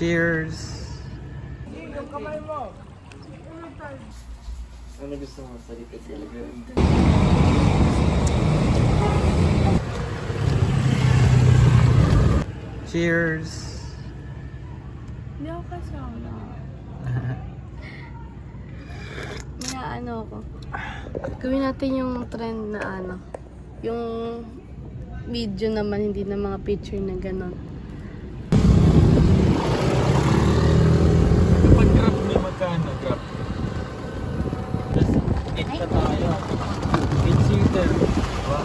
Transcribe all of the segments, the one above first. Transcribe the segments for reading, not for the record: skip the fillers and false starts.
Cheers! Yung kamay mo. Ano gusto mo sa likod talaga? Cheers! Hindi ako kasama. May ano ako. Gawin natin yung trend na ano. Yung video naman, hindi na mga picture na ganon. Pag grab niya magkano? Grab? Just 8 na tayo. 8 seater. Diba?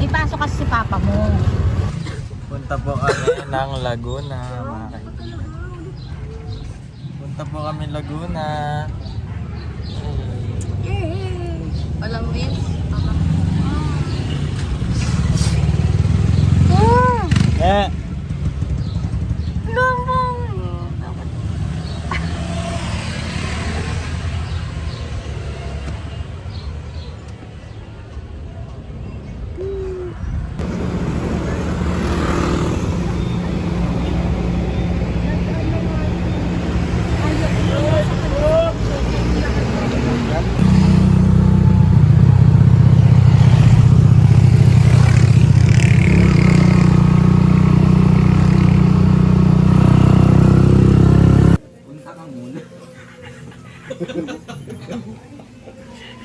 Ipasok kasi si papa mo. Punta po kami ng Laguna, mga kaibigan. Punta po kami Laguna. Walang wheels. Eh!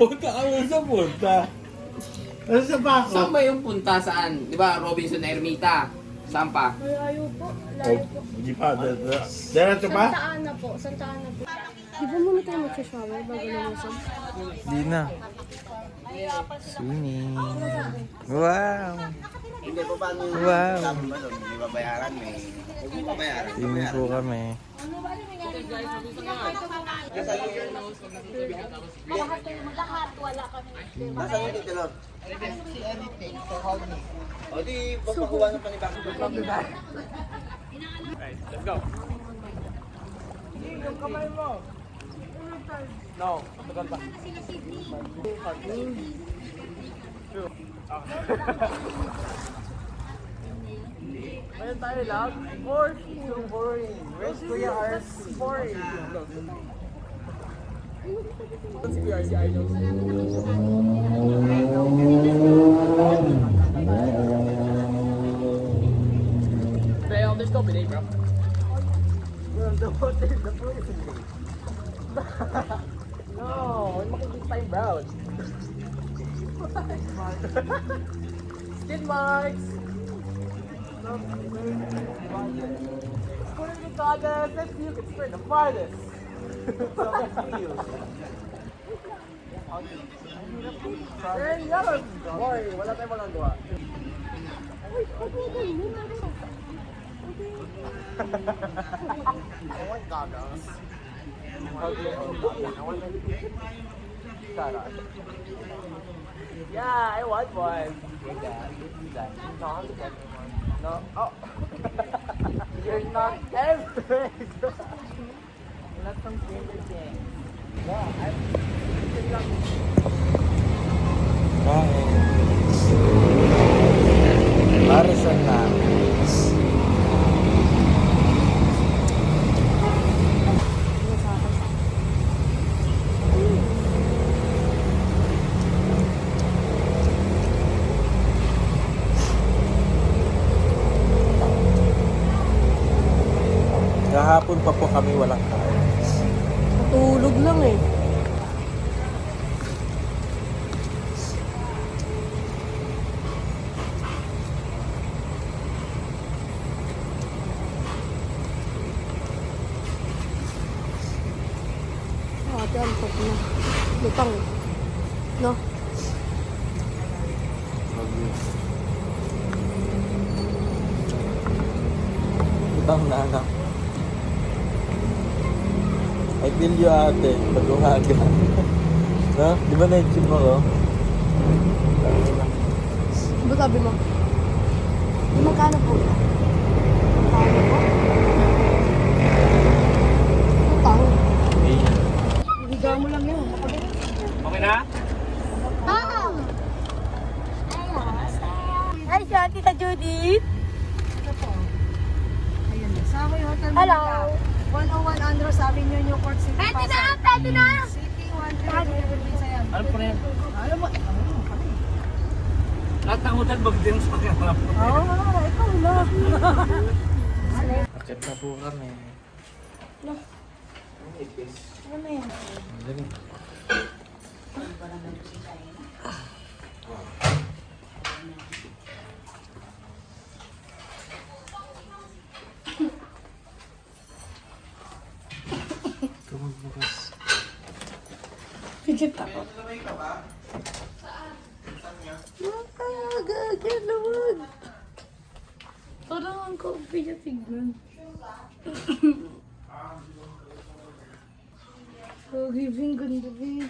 Punta ka muna sa punta. Ano sa bako? Saan ba yung punta? Saan? Di ba, Robinson Ermita? Saan pa? Malayo po. Layo po. Hindi pa. Diretso pa? Santa Ana po. Santa Ana po. Di ba muna tayo magsashower bago lumusog? Di na. Swimming. Wow! Hindi pa paano yung Wow! Hindi babayaran eh. Hindi babayaran. Swimming po kami. Nasa yung dito lang? O di, papakuha ng panibag. Let's go! Yung kamay mo. No, tagal pa. Ngayon tayo lang. So boring. Where's Kuya Ars? Boring. Si PRC Idols. Play on this company, bro. The food is late. No, huwag makikita tayong brown. Skin marks! According to Goddess, let's see who can sprint the farthest. So let's see you. Turn yellow! Boy, wala tayong magagawa. I want goggles. Shut up. Yeah, I want one. No, I'm the second one. No. Oh. You're not ever. You're not from Stranger Things. No, I'm. Para saan na? Kahapon pa po kami walang kain. Tulog lang eh. Ate, antok na. Lutang. No? Utang na anak. I feel you ate, pag umaga. No? Di ba na-achieve mo ko? Ano ba sabi mo? Magkano po? Magkano po? Utang. Hey. Biga mo lang yun. Okay na? Hi, siya, Tita Judith. Savoy Hotel Hello. Manila. 101 Andros Avenue, Newport City, Pwede na, Pasay. pwede na. City 1 Ano po na yan? Alam mo, Lahat ng hotel mag-dim sa kanya. ikaw na. Akit na po kami. Ano yan? Dali. Tumagbukas. Pidget ako. Gagawag. Parang ang coffee niya tignan. So, giving ganda rin.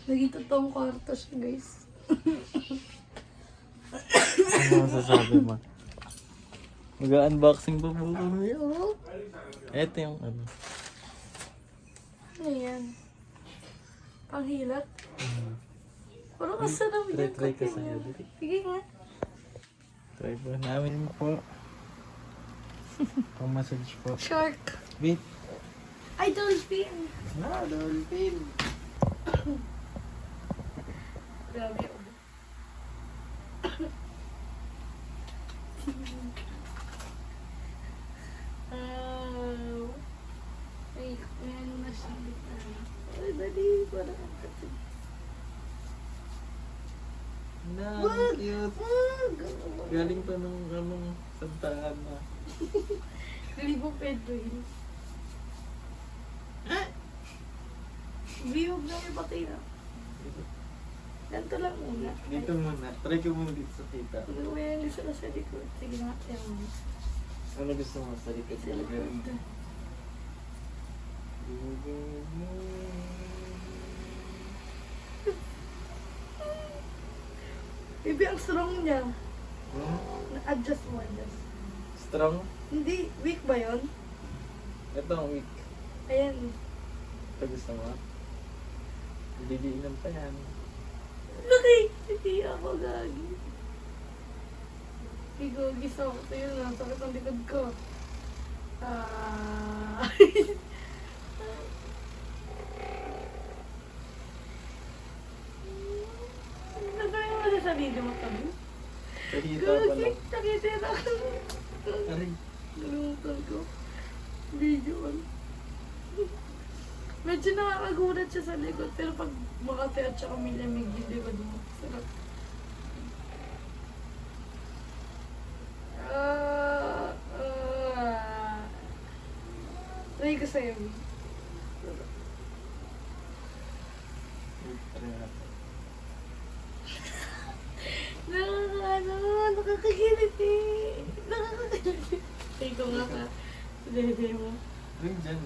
Naging totoong kwarto siya, guys. Ano masasabi mo? Mag-unboxing pa po kami. Oh. Ito yung ano. Ano yan? Panghilat? Parang masarap yan. Try ka sa'yo. Dali. Sige nga. Try po namin po. Pang-massage po. Shark. Wait. Ay, dolphin. Dolphin. Grabe. Ay, may ano na siya. Ay, dali. Parang ang kapit. Cute. Galing pa ng anong Santa Ana. Dali po Pedroin. View na may patay na. Ganito lang muna. Dito muna. Try ko muna dito sa kita. Ano may ang gusto ko sa likod? Sige nga, yan mo. Ano gusto mo sa likod Sa talaga? likod. Baby, ang strong niya. Na-adjust mo, adjust. Strong? Hindi, weak ba yun? Ito ang weak. Ayan. Ito gusto mo? Liliinan pa yan. Laki! Hindi ako gagi. Igogis ako sa'yo na. Sakit ang likod ko. Nagawin mo na sa video mo kami? Kahita pa Gagi! lang. Nakitin ako. Aray. Kalimutan ko. Video on. Medyo nakakagulat siya sa likod. Pero pag Makati at saka may lamig yung likod mo. Sarap. Try ko sa'yo. Try natin. Nakakagilit eh. Nakakagilit. Try ko nga ka. Dede mo. Ring dyan.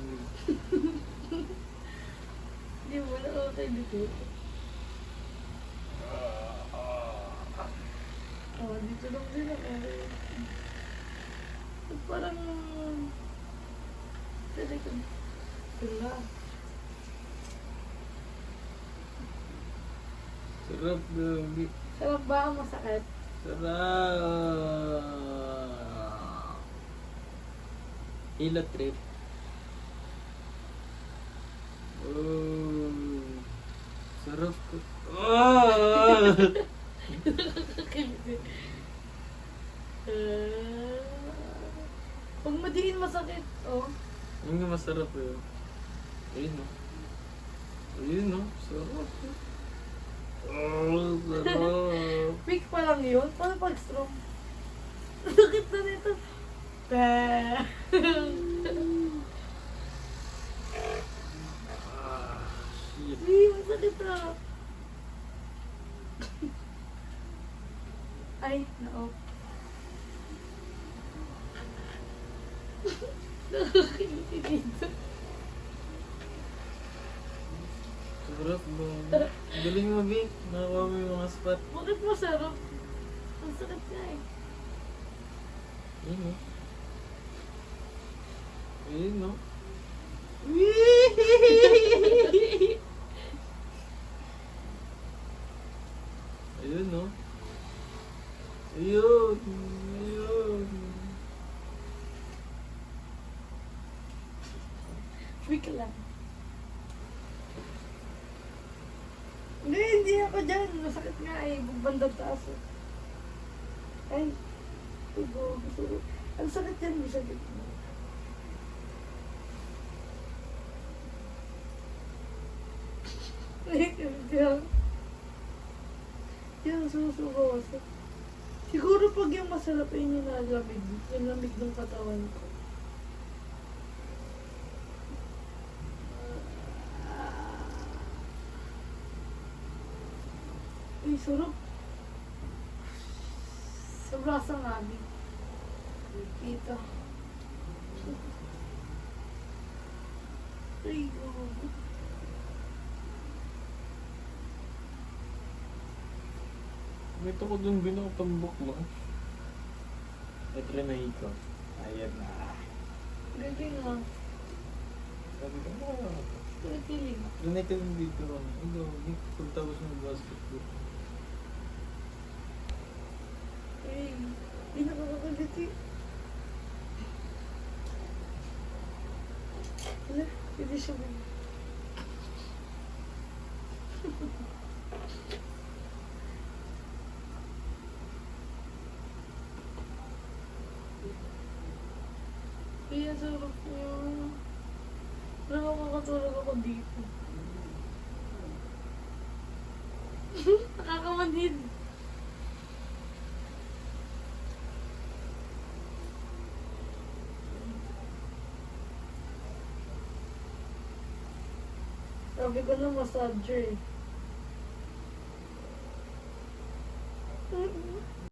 Hindi mo na ako tayo dito. Oh, dito lang din ako. Parang... Pwede ko. Wala. Sarap gabi. Sarap ba ang masakit? Sarap. Hilo trip. Oh. Sarap ko. Oh! Pag madiin masakit, oh. Yung nga masarap eh. Ayun no. Ayun no. Sarap. Oh, sarap. Weak pa lang yun. Paano pag strong? Sakit na nito. Shit. Hindi, masakit na. Ay, na-off. Nakakiliti dito. Sarap ba? Galing mo, Vic. Nakakuha mo yung mga spot. Bakit masarap? Ang sakit nga eh. Ayun no. Ayun no. Ayun, no? Ayun. Ayun. Wait lang. Hindi ako dyan. Masakit nga eh. Bandang taas. Ay. Tugo. Ang sakit dyan. Masakit. Yan, susuko ako. Siguro pag yung masarap ay nilalamig, yung lamig ng katawan ko. Ay, sarap. Sobra sa ngabi. Dito. Ay, gago. May ko dun binakatambok mo. Natrinay ko. Ayan na. Galing ah. Sabi ko, ano kaya? Galing. Trinay ka dun dito. Ano, pagtapos ng basketball. Ay, hindi nakakakulit eh. Wala, hindi siya ba? Kaya sarap yun. Nakakatulog ako dito. Nakakamanhid. Sabi ko na massager eh.